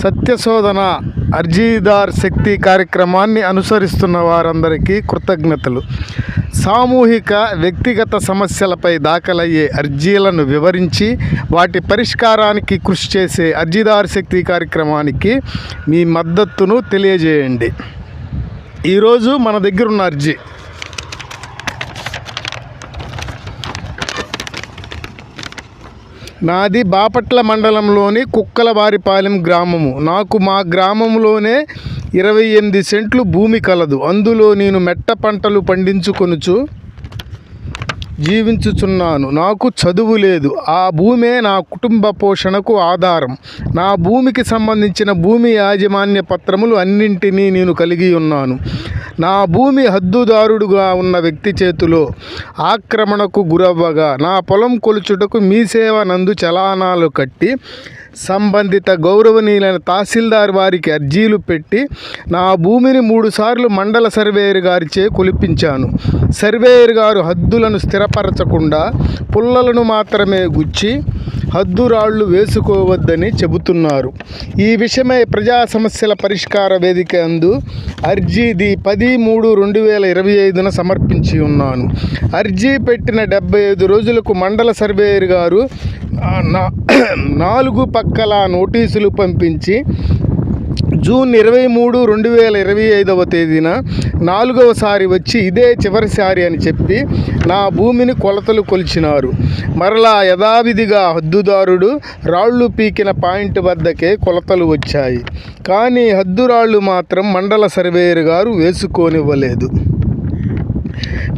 సత్యశోధన అర్జీదార్ శక్తి కార్యక్రమాన్ని అనుసరిస్తున్న వారందరికీ కృతజ్ఞతలు. సామూహిక, వ్యక్తిగత సమస్యలపై దాఖలయ్యే అర్జీలను వివరించి వాటి పరిష్కారానికి కృషి చేసే అర్జీదార్ శక్తి కార్యక్రమానికి మీ మద్దతును తెలియజేయండి. ఈరోజు మన దగ్గర ఉన్న అర్జీ నాది బాపట్ల మండలంలోని కుక్కలవారిపాలెం గ్రామము. నాకు మా గ్రామంలోనే 28 సెంట్లు భూమి కలదు. అందులో నేను మెట్ట పంటలు పండించుకొనుచు జీవించుచున్నాను. నాకు చదువు లేదు. ఆ భూమే నా కుటుంబ పోషణకు ఆధారం. నా భూమికి సంబంధించిన భూమి యాజమాన్య పత్రములు అన్నింటినీ నేను కలిగి ఉన్నాను. నా భూమి హద్దుదారుడుగా ఉన్న వ్యక్తి చేతిలో ఆక్రమణకు గురవ్వగా నా పొలం కొలుచుటకు మీ సేవ నందు చలానాలు కట్టి సంబంధిత గౌరవనీయులైన తహసీల్దార్ వారికి అర్జీలు పెట్టి నా భూమిని 3 సార్లు మండల సర్వేయర్ గారిచే కొలిపించాను. సర్వేయర్ గారు హద్దులను స్థిరపరచకుండా పుల్లలను మాత్రమే గుచ్చి హద్దురాళ్లు వేసుకోవద్దని చెబుతున్నారు. ఈ విషయమై ప్రజా సమస్యల పరిష్కార వేదిక అందు అర్జీ 10/3/2025 సమర్పించి ఉన్నాను. అర్జీ పెట్టిన 75 రోజులకు మండల సర్వేయర్ గారు 4 పక్కల నోటీసులు పంపించి జూన్ 23, 2025 4వసారి వచ్చి ఇదే చివరిసారి అని చెప్పి నా భూమిని కొలతలు కొలిచినారు. మరలా యథావిధిగా హద్దుదారుడు రాళ్లు పీకిన పాయింట్ వద్దకే కొలతలు వచ్చాయి. కానీ హద్దురాళ్లు మాత్రం మండల సర్వేయర్ గారు వేసుకోనివ్వలేదు.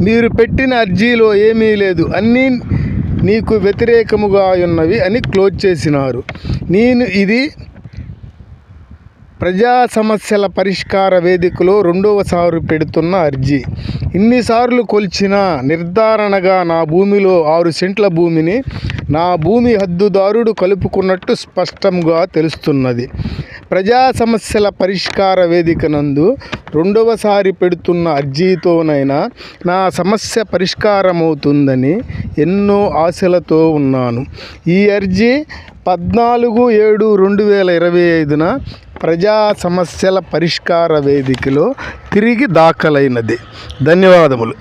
మీరు పెట్టిన అర్జీలో ఏమీ లేదు, అన్నీ నీకు వ్యతిరేకముగా ఉన్నవి అని క్లోజ్ చేసినారు. నేను ఇది ప్రజా సమస్యల పరిష్కార వేదికలో 2వసారి పెడుతున్న అర్జీ. ఇన్నిసార్లు కొలిచిన నిర్ధారణగా నా భూమిలో 6 సెంట్ల భూమిని నా భూమి హద్దుదారుడు కలుపుకున్నట్టు స్పష్టంగా తెలుస్తున్నది. ప్రజా సమస్యల పరిష్కార వేదిక నందు 2వసారి పెడుతున్న అర్జీతోనైనా నా సమస్య పరిష్కారమవుతుందని ఎన్నో ఆశలతో ఉన్నాను. ఈ అర్జీ 14/7/2025 ప్రజా సమస్యల పరిష్కార వేదికలో తిరిగి దాఖలైనది. ధన్యవాదములు.